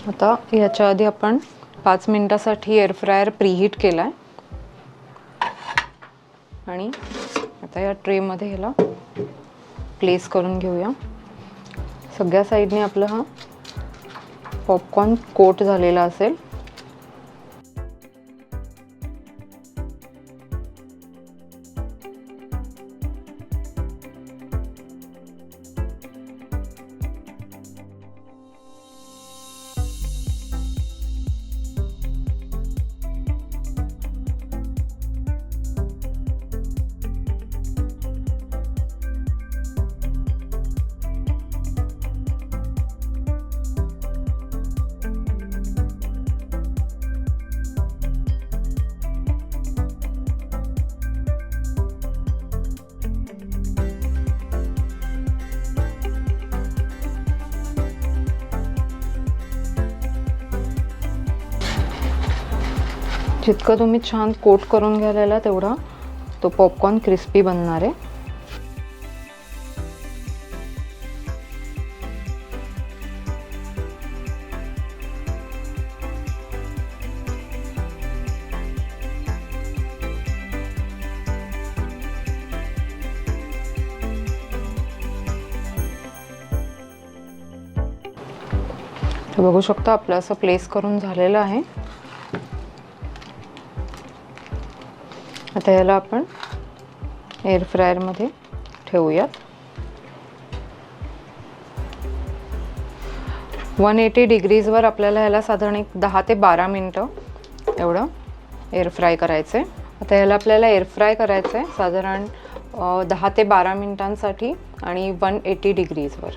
आता याच्या आधी आपण 5 मिनिटासाठी एअर फ्रायर प्रीहीट केला आहे आणि आता या ट्रेमध्ये ह्याला प्लेस करून घेऊया. सगळ्या साईडने आपला हा पॉपकॉर्न कोट झालेला असेल. जितकं तुम्ही छान कोट करून घ्यायला तेवढा तो पॉपकॉर्न क्रिस्पी बनणार आहे. बघू शकता आपलं असं प्लेस करून झालेलं आहे. आता याला आपण एअर फ्रायरमध्ये ठेवूयात. 180 डिग्रीजवर आपल्याला ह्याला साधारण एक 10 ते 12 मिनटं एवढं एअर फ्राय करायचं आहे. आता ह्याला आपल्याला एअर फ्राय करायचं आहे साधारण 10 ते 12 मिनटांसाठी आणि 180 डिग्रीजवर.